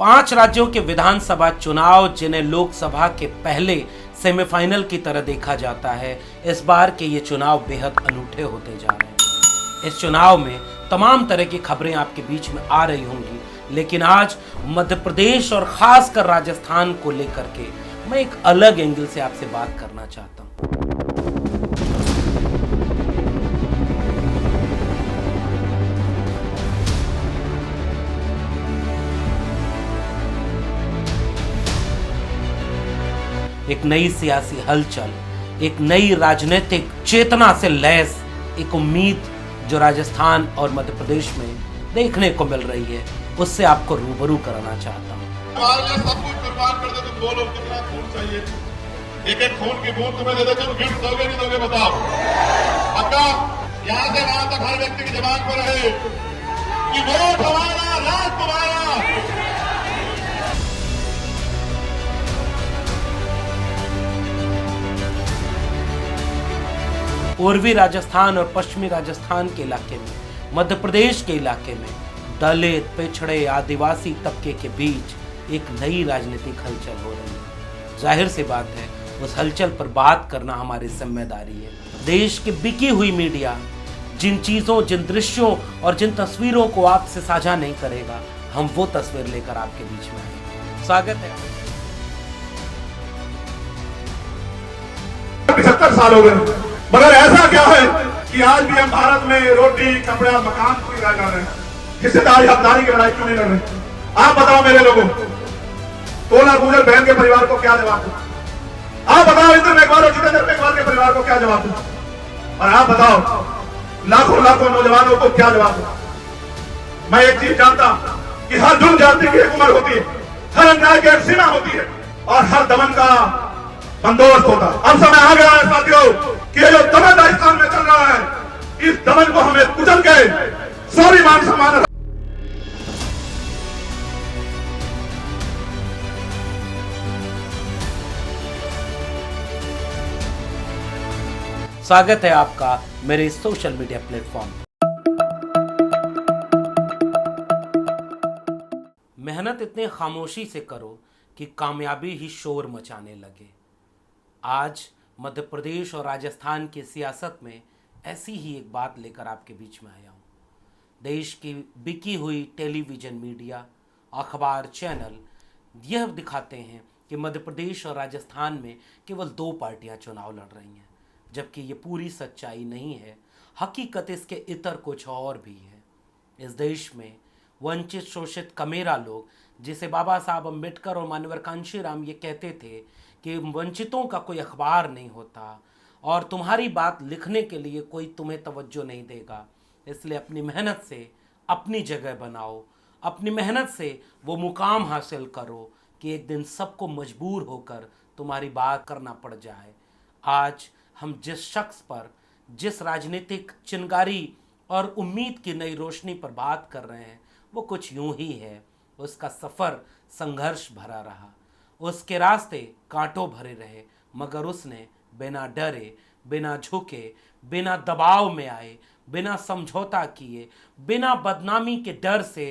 5 राज्यों के विधानसभा चुनाव जिन्हें लोकसभा के पहले सेमीफाइनल की तरह देखा जाता है, इस बार के ये चुनाव बेहद अनूठे होते जा रहे हैं। इस चुनाव में तमाम तरह की खबरें आपके बीच में आ रही होंगी, लेकिन आज मध्य प्रदेश और खासकर राजस्थान को लेकर के मैं एक अलग एंगल से आपसे बात करना चाहता हूँ। एक नई सियासी हलचल, एक नई राजनीतिक चेतना से लैस एक उम्मीद जो राजस्थान और मध्य प्रदेश में देखने को मिल रही है, उससे आपको रूबरू कराना चाहता हूँ। हमारे लिए सब कुछ कुर्बान कर दे, तुम बोलो कितना खून चाहिए? एक एक खून की बूंद तुम्हें दे दे, तुम गिफ्ट दोगे नहीं दोगे बताओ? पक्का यहाँ से वहां तक हर व्यक्ति की जबान पर रहे कि वोट हमारा, राज तुम्हारा। पूर्वी राजस्थान और पश्चिमी राजस्थान के इलाके में, मध्य प्रदेश के इलाके में दलित, पिछड़े, आदिवासी तबके के बीच एक नई राजनीतिक हलचल हो रही है। जाहिर सी बात है, उस हलचल पर बात करना हमारी जिम्मेदारी है। देश की बिकी हुई मीडिया जिन चीजों, जिन दृश्यों और जिन तस्वीरों को आपसे साझा नहीं करेगा, हम वो तस्वीर लेकर आपके बीच में आए। स्वागत है। 75 साल हो गए, मगर ऐसा क्या है कि आज भी हम भारत में रोटी, कपड़ा, मकान की लड़ाई लड़ रहे हैं, हिस्सेदारी, हकदारी की लड़ाई क्यों नहीं लड़ रहे? आप बताओ मेरे लोगों, तोला गुजर बहन के परिवार को क्या जवाब दो? आप बताओ इंद्र मेघवाल और जितेंद्र मेघवाल के परिवार को क्या जवाब दो? और आप बताओ लाखों लाखों नौजवानों को क्या जवाब दो? मैं एक चीज जानता कि हर जुर्म जाति की एक उम्र होती है, हर अन्याय की एक सीमा होती है और हर दमन का बंदोबस्त होता है। अब समय आ गया है साथियों कि ये जो दमन राजस्थान में चल रहा है, इस दमन को हमें कुचल के स्वाभिमान सम्मान। स्वागत है आपका मेरे सोशल मीडिया प्लेटफॉर्म। मेहनत इतने खामोशी से करो कि कामयाबी ही शोर मचाने लगे। आज मध्य प्रदेश और राजस्थान की सियासत में ऐसी ही एक बात लेकर आपके बीच में आया हूँ। देश की बिकी हुई टेलीविज़न मीडिया, अखबार, चैनल यह दिखाते हैं कि मध्य प्रदेश और राजस्थान में केवल 2 पार्टियां चुनाव लड़ रही हैं, जबकि ये पूरी सच्चाई नहीं है। हकीकत इसके इतर कुछ और भी है। इस देश में वंचित, शोषित, कमेरा लोग, जिसे बाबा साहब अम्बेडकर और मान्यवर कांशीराम ये कहते थे कि वंचितों का कोई अखबार नहीं होता और तुम्हारी बात लिखने के लिए कोई तुम्हें तवज्जो नहीं देगा, इसलिए अपनी मेहनत से अपनी जगह बनाओ, अपनी मेहनत से वो मुकाम हासिल करो कि एक दिन सबको मजबूर होकर तुम्हारी बात करना पड़ जाए। आज हम जिस शख्स पर, जिस राजनीतिक चिंगारी और उम्मीद की नई रोशनी पर बात कर रहे हैं, वो कुछ यूं ही है। उसका सफ़र संघर्ष भरा रहा, उसके रास्ते कांटों भरे रहे, मगर उसने बिना डरे, बिना झुके, बिना दबाव में आए, बिना समझौता किए, बिना बदनामी के डर से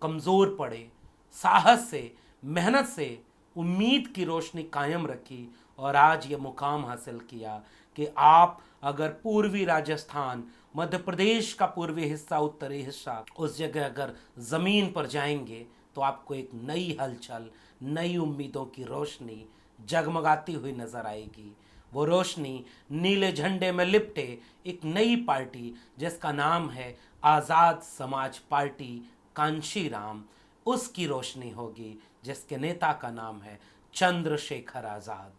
कमज़ोर पड़े, साहस से, मेहनत से उम्मीद की रोशनी कायम रखी और आज ये मुकाम हासिल किया कि आप अगर पूर्वी राजस्थान, मध्य प्रदेश का पूर्वी हिस्सा, उत्तरी हिस्सा, उस जगह अगर ज़मीन पर जाएंगे तो आपको एक नई हलचल, नई उम्मीदों की रोशनी जगमगाती हुई नजर आएगी। वो रोशनी नीले झंडे में लिपटे एक नई पार्टी जिसका नाम है आज़ाद समाज पार्टी कांशीराम, उसकी रोशनी होगी, जिसके नेता का नाम है चंद्रशेखर आज़ाद।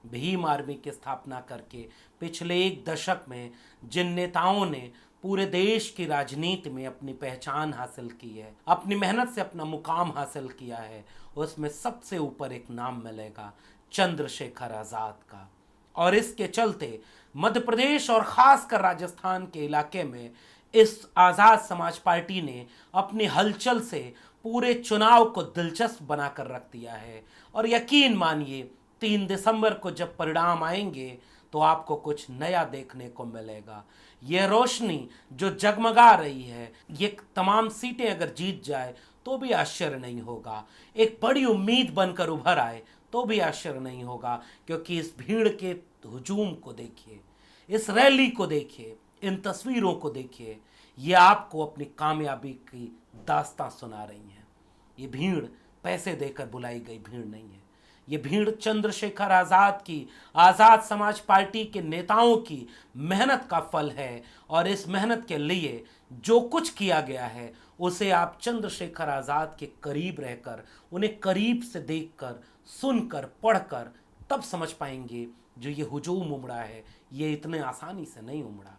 भीम आर्मी की स्थापना करके पिछले 1 दशक में जिन नेताओं ने पूरे देश की राजनीति में अपनी पहचान हासिल की है, अपनी मेहनत से अपना मुकाम हासिल किया है, उसमें सबसे ऊपर एक नाम मिलेगा चंद्रशेखर आज़ाद का। और इसके चलते मध्य प्रदेश और खासकर राजस्थान के इलाके में इस आज़ाद समाज पार्टी ने अपनी हलचल से पूरे चुनाव को दिलचस्प बनाकर रख दिया है। और यकीन मानिए 3 दिसंबर को जब परिणाम आएंगे तो आपको कुछ नया देखने को मिलेगा। ये रोशनी जो जगमगा रही है, ये तमाम सीटें अगर जीत जाए तो भी आश्चर्य नहीं होगा, एक बड़ी उम्मीद बनकर उभर आए तो भी आश्चर्य नहीं होगा, क्योंकि इस भीड़ के हुजूम को देखिए, इस रैली को देखिए, इन तस्वीरों को देखिए, ये आपको अपनी कामयाबी की दास्तां सुना रही हैं। ये भीड़ पैसे देकर बुलाई गई भीड़ नहीं है, ये भीड़ चंद्रशेखर आजाद की, आजाद समाज पार्टी के नेताओं की मेहनत का फल है। और इस मेहनत के लिए जो कुछ किया गया है उसे आप चंद्रशेखर आजाद के करीब रहकर, उन्हें करीब से देखकर, सुनकर, पढ़कर तब समझ पाएंगे जो ये हुजूम उमड़ा है ये इतने आसानी से नहीं उमड़ा।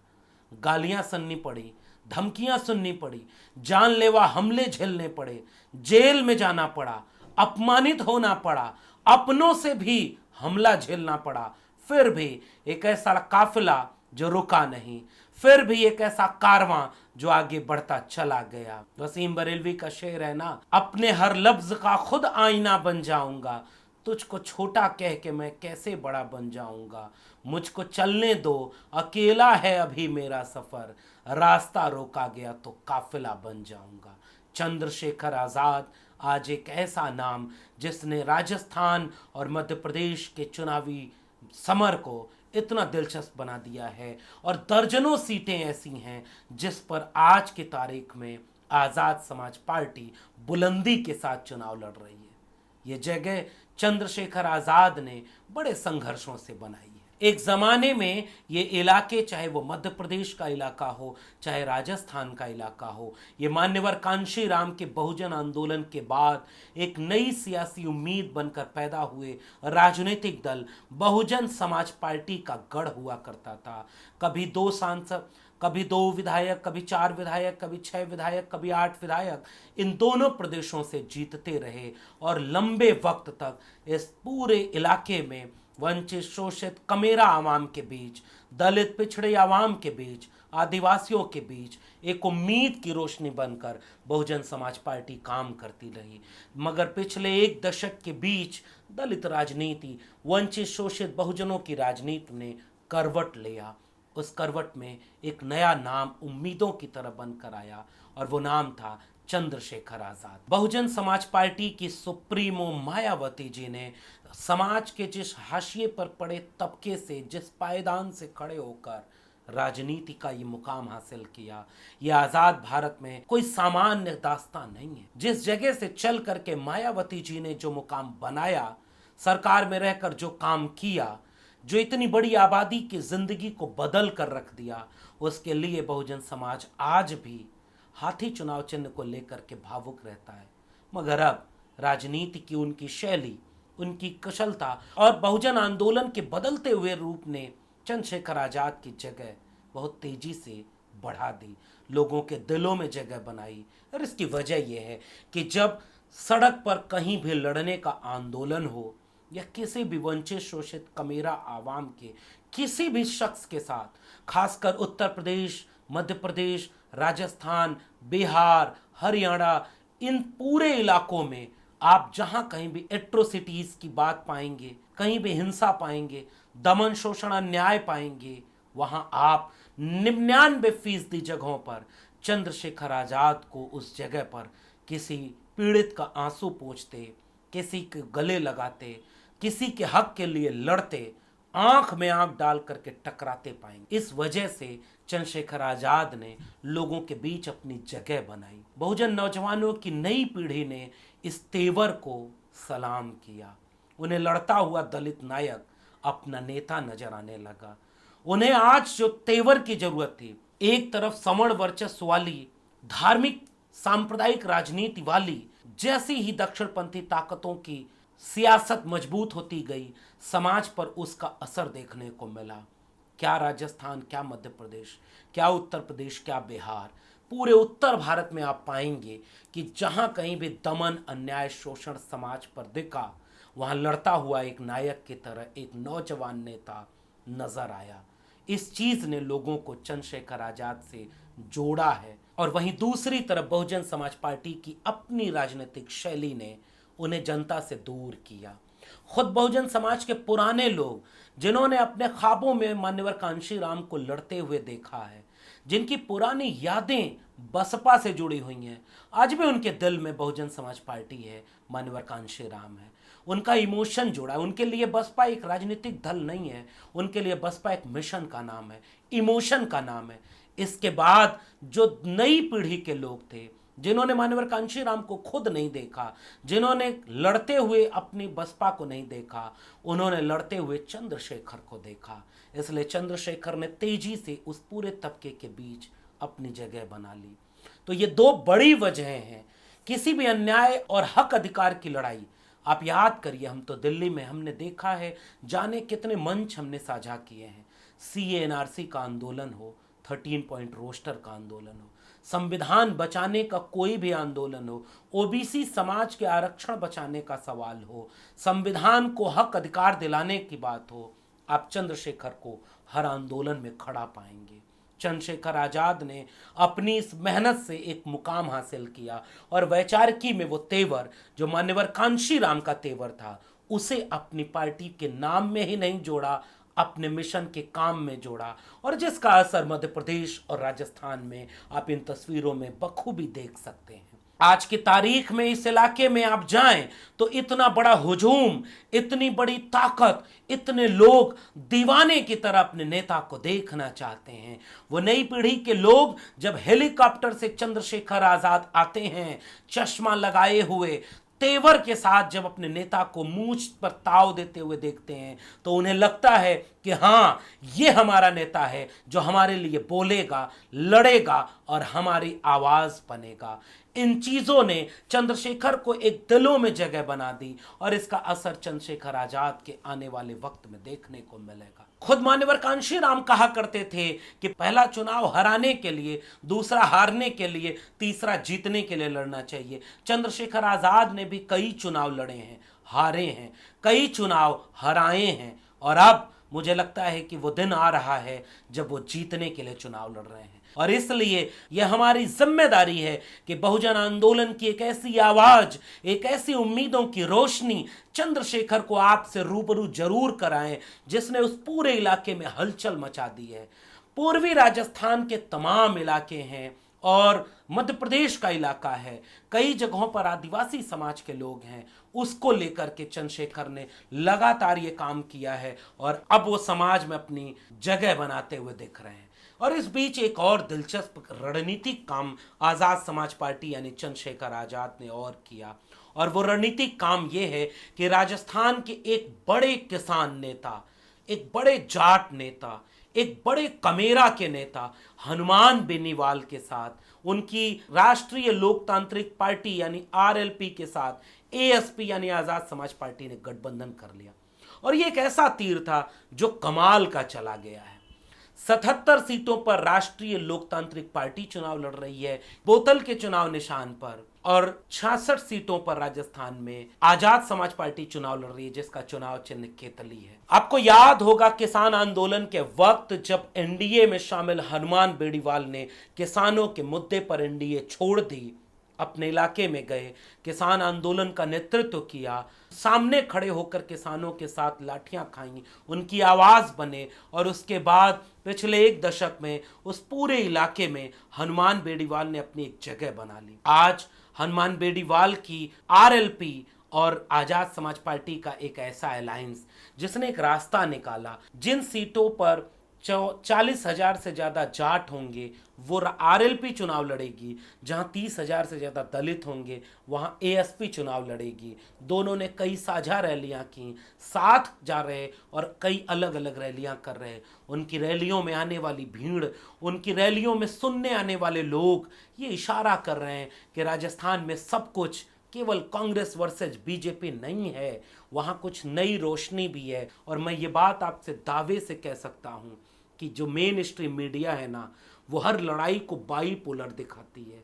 गालियां सुननी पड़ी, धमकियां सुननी पड़ी, जानलेवा हमले झेलने पड़े, जेल में जाना पड़ा, अपमानित होना पड़ा, अपनों से भी हमला झेलना पड़ा, फिर भी एक ऐसा काफिला जो रुका नहीं, फिर भी एक ऐसा कारवां जो आगे बढ़ता चला गया। वसीम बरेलवी का शेर है ना, अपने हर लफ्ज का खुद आईना बन जाऊंगा, तुझको छोटा कह के मैं कैसे बड़ा बन जाऊंगा, मुझको चलने दो, अकेला है अभी मेरा सफर, रास्ता रोका गया तो काफिला बन जाऊंगा। चंद्रशेखर आजाद आज एक ऐसा नाम जिसने राजस्थान और मध्य प्रदेश के चुनावी समर को इतना दिलचस्प बना दिया है, और दर्जनों सीटें ऐसी हैं जिस पर आज की तारीख में आजाद समाज पार्टी बुलंदी के साथ चुनाव लड़ रही है। ये जगह चंद्रशेखर आजाद ने बड़े संघर्षों से बनाई है। एक जमाने में ये इलाके, चाहे वो मध्य प्रदेश का इलाका हो, चाहे राजस्थान का इलाका हो, ये मान्यवर कांशीराम के बहुजन आंदोलन के बाद एक नई सियासी उम्मीद बनकर पैदा हुए राजनीतिक दल बहुजन समाज पार्टी का गढ़ हुआ करता था। कभी 2 सांसद, कभी 2 विधायक, कभी 4 विधायक, कभी 6 विधायक, कभी 8 विधायक इन दोनों प्रदेशों से जीतते रहे, और लंबे वक्त तक इस पूरे इलाके में वंचित, शोषित, कमेरा आवाम के बीच, दलित, पिछड़े आवाम के बीच, आदिवासियों के बीच एक उम्मीद की रोशनी बनकर बहुजन समाज पार्टी काम करती रही। मगर पिछले 1 दशक के बीच दलित राजनीति, वंचित, शोषित बहुजनों की राजनीति ने करवट लिया। उस करवट में एक नया नाम उम्मीदों की तरह बनकर आया, और वो नाम था चंद्रशेखर आजाद। बहुजन समाज पार्टी की सुप्रीमो मायावती जी ने समाज के जिस हाशिए पर पड़े तबके से, जिस पायदान से खड़े होकर राजनीति का ये मुकाम हासिल किया, ये आजाद भारत में कोई सामान्य दास्तां नहीं है। जिस जगह से चल करके मायावती जी ने जो मुकाम बनाया, सरकार में रहकर जो काम किया, जो इतनी बड़ी आबादी की जिंदगी को बदल कर रख दिया, उसके लिए बहुजन समाज आज भी हाथी चुनाव चिन्ह को लेकर के भावुक रहता है। मगर अब राजनीति की उनकी शैली, उनकी कुशलता और बहुजन आंदोलन के बदलते हुए रूप ने चंद्रशेखर आजाद की जगह बहुत तेजी से बढ़ा दी, लोगों के दिलों में जगह बनाई। और इसकी वजह यह है कि जब सड़क पर कहीं भी लड़ने का आंदोलन हो, या किसी भी वंचित, शोषित, कमेरा आवाम के किसी भी शख्स के साथ, खासकर उत्तर प्रदेश, मध्य प्रदेश, राजस्थान, बिहार, हरियाणा, इन पूरे इलाकों में आप जहां कहीं भी एट्रोसिटीज की बात पाएंगे, कहीं भी हिंसा पाएंगे, दमन, शोषण, अन्याय पाएंगे, वहां आप 99% जगहों पर चंद्रशेखर आजाद को उस जगह पर किसी पीड़ित का आंसू पोंछते, किसी के गले लगाते, किसी के हक के लिए लड़ते, आंख में आंख डाल करके टकराते पाएंगे। इस वजह से चंद्रशेखर आजाद ने लोगों के बीच अपनी जगह बनाई। बहुजन नौजवानों की नई पीढ़ी ने इस तेवर को सलाम किया। उन्हें लड़ता हुआ दलित नायक अपना नेता नजर आने लगा। उन्हें आज जो तेवर की जरूरत थी, एक तरफ सवर्ण वर्चस्व वाली, धार्मिक सांप्रदायिक राजनीति वाली, जैसी ही दक्षिणपंथी ताकतों की सियासत मजबूत होती गई, समाज पर उसका असर देखने को मिला। क्या राजस्थान, क्या मध्य प्रदेश, क्या उत्तर प्रदेश, क्या बिहार, पूरे उत्तर भारत में आप पाएंगे कि जहां कहीं भी दमन, अन्याय, शोषण समाज पर दिखा, वहां लड़ता हुआ एक नायक की तरह एक नौजवान नेता नजर आया। इस चीज ने लोगों को चंद्रशेखर आजाद से जोड़ा है। और वहीं दूसरी तरफ बहुजन समाज पार्टी की अपनी राजनीतिक शैली ने उन्हें जनता से दूर किया। खुद बहुजन समाज के पुराने लोग, जिन्होंने अपने ख्वाबों में मान्यवर कांशीराम को लड़ते हुए देखा है, जिनकी पुरानी यादें बसपा से जुड़ी हुई हैं, आज भी उनके दिल में बहुजन समाज पार्टी है, मान्यवर कांशीराम है। उनका इमोशन जुड़ा है। उनके लिए बसपा एक राजनीतिक दल नहीं है, उनके लिए बसपा एक मिशन का नाम है, इमोशन का नाम है। इसके बाद जो नई पीढ़ी के लोग थे, जिन्होंने मान्यवर कांशीराम को खुद नहीं देखा, जिन्होंने लड़ते हुए अपनी बसपा को नहीं देखा, उन्होंने लड़ते हुए चंद्रशेखर को देखा। इसलिए चंद्रशेखर ने तेजी से उस पूरे तबके के बीच अपनी जगह बना ली। तो ये दो बड़ी वजहें हैं। किसी भी अन्याय और हक अधिकार की लड़ाई, आप याद करिए, हम तो दिल्ली में हमने देखा है, जाने कितने मंच हमने साझा किए हैं। CA/NRC का आंदोलन हो, 13 पॉइंट रोस्टर का आंदोलन हो, संविधान बचाने का कोई भी आंदोलन हो, OBC समाज के आरक्षण बचाने का सवाल हो, संविधान को हक अधिकार दिलाने की बात हो, आप चंद्रशेखर को हर आंदोलन में खड़ा पाएंगे। चंद्रशेखर आजाद ने अपनी इस मेहनत से एक मुकाम हासिल किया और वैचारिकी में वो तेवर जो मान्यवर कांशीराम का तेवर था, उसे अपनी पार्टी के नाम में ही नहीं जोड़ा, अपने मिशन के काम में जोड़ा, और जिसका असर मध्य प्रदेश और राजस्थान में आप इन तस्वीरों में बखूबी देख सकते हैं। आज की तारीख में इस इलाके में आप जाएं तो इतना बड़ा हुजूम, इतनी बड़ी ताकत, इतने लोग दीवाने की तरह अपने नेता को देखना चाहते हैं। वो नई पीढ़ी के लोग जब हेलीकॉप्टर से चंद्रशेखर आजाद आते हैं, चश्मा लगाए हुए, तेवर के साथ जब अपने नेता को मूंछ पर ताव देते हुए देखते हैं, तो उन्हें लगता है कि हाँ, ये हमारा नेता है जो हमारे लिए बोलेगा, लड़ेगा और हमारी आवाज बनेगा। इन चीजों ने चंद्रशेखर को एक दिलों में जगह बना दी और इसका असर चंद्रशेखर आजाद के आने वाले वक्त में देखने को मिलेगा। खुद मान्यवर कांशीराम कहा करते थे कि पहला चुनाव हराने के लिए, दूसरा हारने के लिए, तीसरा जीतने के लिए लड़ना चाहिए। चंद्रशेखर आजाद ने भी कई चुनाव लड़े हैं, हारे हैं, कई चुनाव हराए हैं, और अब मुझे लगता है कि वो दिन आ रहा है जब वो जीतने के लिए चुनाव लड़ रहे हैं। और इसलिए यह हमारी जिम्मेदारी है कि बहुजन आंदोलन की एक ऐसी आवाज, एक ऐसी उम्मीदों की रोशनी चंद्रशेखर को आपसे रूबरू जरूर कराएं, जिसने उस पूरे इलाके में हलचल मचा दी है। पूर्वी राजस्थान के तमाम इलाके हैं और मध्य प्रदेश का इलाका है, कई जगहों पर आदिवासी समाज के लोग हैं, उसको लेकर के चंद्रशेखर ने लगातार ये काम किया है और अब वो समाज में अपनी जगह बनाते हुए दिख रहे हैं। और इस बीच एक और दिलचस्प रणनीतिक काम आज़ाद समाज पार्टी यानी चंद्रशेखर आजाद ने और किया, और वो रणनीतिक काम ये है कि राजस्थान के एक बड़े किसान नेता, एक बड़े जाट नेता, एक बड़े कमेरा के नेता हनुमान बेनीवाल के साथ उनकी राष्ट्रीय लोकतांत्रिक पार्टी यानी RLP के साथ ASP यानी आज़ाद समाज पार्टी ने गठबंधन कर लिया। और ये एक ऐसा तीर था जो कमाल का चला गया है। 77 सीटों पर राष्ट्रीय लोकतांत्रिक पार्टी चुनाव लड़ रही है बोतल के चुनाव निशान पर, और 66 सीटों पर राजस्थान में आजाद समाज पार्टी चुनाव लड़ रही है जिसका चुनाव चिन्ह केतली है। आपको याद होगा किसान आंदोलन के वक्त जब NDA में शामिल हनुमान बेनीवाल ने किसानों के मुद्दे पर NDA छोड़ दी, अपने इलाके में गए, किसान आंदोलन का नेतृत्व किया, सामने खड़े होकर किसानों के साथ लाठियां खाई, उनकी आवाज बने, और उसके बाद पिछले एक दशक में उस पूरे इलाके में हनुमान बेनीवाल ने अपनी एक जगह बना ली। आज हनुमान बेनीवाल की RLP और आजाद समाज पार्टी का एक ऐसा अलायंस जिसने एक रास्ता निकाला, जिन सीटों पर 40,000 से ज़्यादा जाट होंगे वो RLP चुनाव लड़ेगी, जहां 30,000 से ज़्यादा दलित होंगे वहां ASP चुनाव लड़ेगी। दोनों ने कई साझा रैलियां की, साथ जा रहे और कई अलग अलग रैलियां कर रहे। उनकी रैलियों में आने वाली भीड़, उनकी रैलियों में सुनने आने वाले लोग ये इशारा कर रहे हैं कि राजस्थान में सब कुछ केवल कांग्रेस वर्सेज BJP नहीं है, वहाँ कुछ नई रोशनी भी है। और मैं ये बात आपसे दावे से कह सकता हूँ कि जो मेन स्ट्रीम मीडिया है ना, वो हर लड़ाई को बाईपोलर दिखाती है।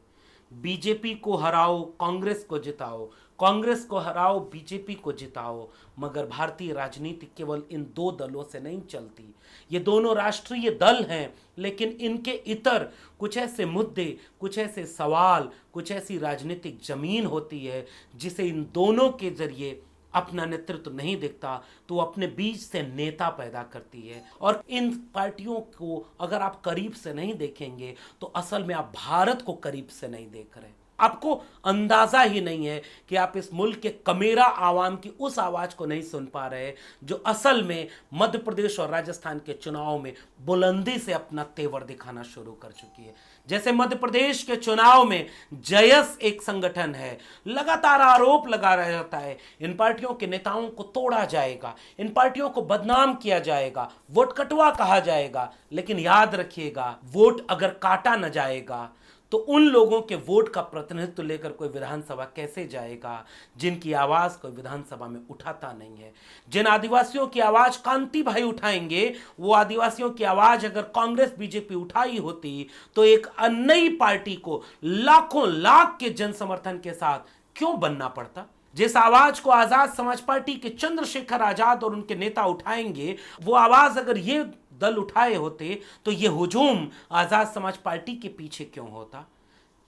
BJP को हराओ, कांग्रेस को जिताओ, कांग्रेस को हराओ, BJP को जिताओ, मगर भारतीय राजनीति केवल इन दो दलों से नहीं चलती। ये दोनों राष्ट्रीय दल हैं, लेकिन इनके इतर कुछ ऐसे मुद्दे, कुछ ऐसे सवाल, कुछ ऐसी राजनीतिक जमीन होती है जिसे इन दोनों के जरिए अपना नेतृत्व नहीं दिखता तो वो अपने बीच से नेता पैदा करती है। और इन पार्टियों को अगर आप करीब से नहीं देखेंगे तो असल में आप भारत को करीब से नहीं देख रहे। आपको अंदाजा ही नहीं है कि आप इस मुल्क के कमेरा आवाम की उस आवाज को नहीं सुन पा रहे जो असल में मध्य प्रदेश और राजस्थान के चुनाव में बुलंदी से अपना तेवर दिखाना शुरू कर चुकी है। जैसे मध्य प्रदेश के चुनाव में जयस एक संगठन है, लगातार आरोप लगा रहा जाता है इन पार्टियों के नेताओं को तोड़ा जाएगा, इन पार्टियों को बदनाम किया जाएगा, वोट कटवा कहा जाएगा। लेकिन याद रखिएगा, वोट अगर काटा न जाएगा तो उन लोगों के वोट का प्रतिनिधित्व लेकर कोई विधानसभा कैसे जाएगा जिनकी आवाज कोई विधानसभा में उठाता नहीं है। जिन आदिवासियों की आवाज कांति भाई उठाएंगे, वो आदिवासियों की आवाज अगर कांग्रेस बीजेपी उठाई होती तो एक नई पार्टी को लाखों लाख के जन समर्थन के साथ क्यों बनना पड़ता। जिस आवाज को आजाद समाज पार्टी के चंद्रशेखर आजाद और उनके नेता उठाएंगे, वो आवाज अगर ये दल उठाए होते तो ये हुजूम आजाद समाज पार्टी के पीछे क्यों होता,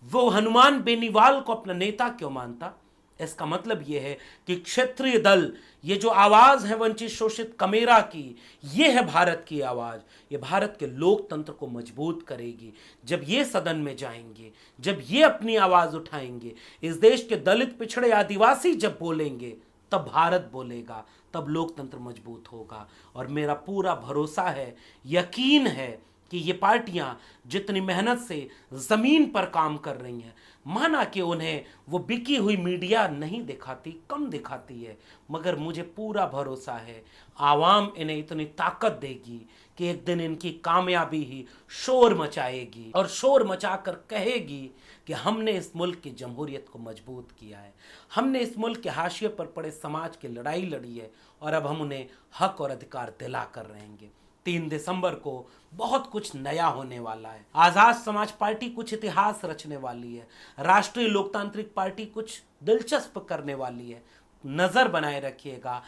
वो हनुमान बेनीवाल को अपना नेता क्यों मानता। इसका मतलब यह है कि क्षेत्रीय दल, ये जो आवाज है वंचित शोषित कमेरा की, ये है भारत की आवाज। ये भारत के लोकतंत्र को मजबूत करेगी। जब ये सदन में जाएंगे, जब ये अपनी आवाज उठाएंगे, इस देश के दलित पिछड़े आदिवासी जब बोलेंगे, तब भारत बोलेगा, तब लोकतंत्र मजबूत होगा। और मेरा पूरा भरोसा है, यकीन है कि ये पार्टियां जितनी मेहनत से जमीन पर काम कर रही हैं, माना कि उन्हें वो बिकी हुई मीडिया नहीं दिखाती, कम दिखाती है, मगर मुझे पूरा भरोसा है आवाम इन्हें इतनी ताकत देगी कि एक दिन इनकी कामयाबी ही शोर मचाएगी और शोर मचाकर कहेगी कि हमने इस मुल्क की जमहूरियत को मजबूत किया है, हमने इस मुल्क के हाशिए पर पड़े समाज की लड़ाई लड़ी है और अब हम उन्हें हक और अधिकार दिला कर रहेंगे। 3 दिसंबर को बहुत कुछ नया होने वाला है। आजाद समाज पार्टी कुछ इतिहास रचने वाली है, राष्ट्रीय लोकतांत्रिक पार्टी कुछ दिलचस्प करने वाली है। नजर बनाए रखिएगा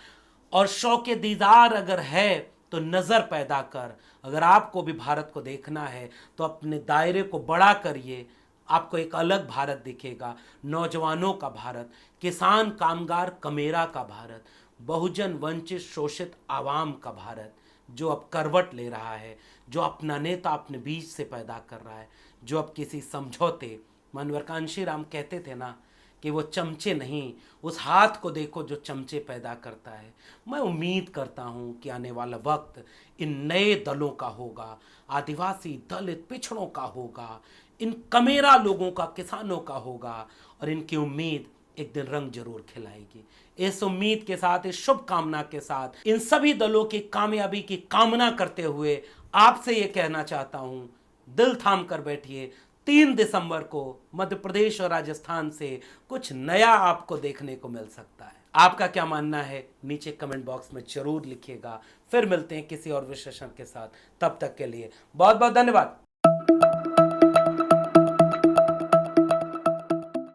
और शौके दीदार अगर है तो नजर पैदा कर। अगर आपको भी भारत को देखना है तो अपने दायरे को बड़ा करिए, आपको एक अलग भारत दिखेगा। नौजवानों का भारत, किसान कामगार कमेरा का भारत, बहुजन वंचित शोषित आवाम का भारत जो अब करवट ले रहा है, जो अपना नेता अपने बीच से पैदा कर रहा है, जो अब किसी समझौते, मानवर कांशीराम कहते थे ना कि वो चमचे नहीं, उस हाथ को देखो जो चमचे पैदा करता है। मैं उम्मीद करता हूँ कि आने वाला वक्त इन नए दलों का होगा, आदिवासी दलित पिछड़ों का होगा, इन कमेरा लोगों का, किसानों का होगा, और इनकी उम्मीद एक दिन रंग जरूर खिलाएगी। इस उम्मीद के साथ, इस शुभकामना के साथ, इन सभी दलों की कामयाबी की कामना करते हुए आपसे ये कहना चाहता हूं, दिल थाम कर बैठिए। 3 दिसंबर को मध्य प्रदेश और राजस्थान से कुछ नया आपको देखने को मिल सकता है। आपका क्या मानना है नीचे कमेंट बॉक्स में जरूर लिखिएगा। फिर मिलते हैं किसी और विशेषण के साथ, तब तक के लिए बहुत बहुत धन्यवाद।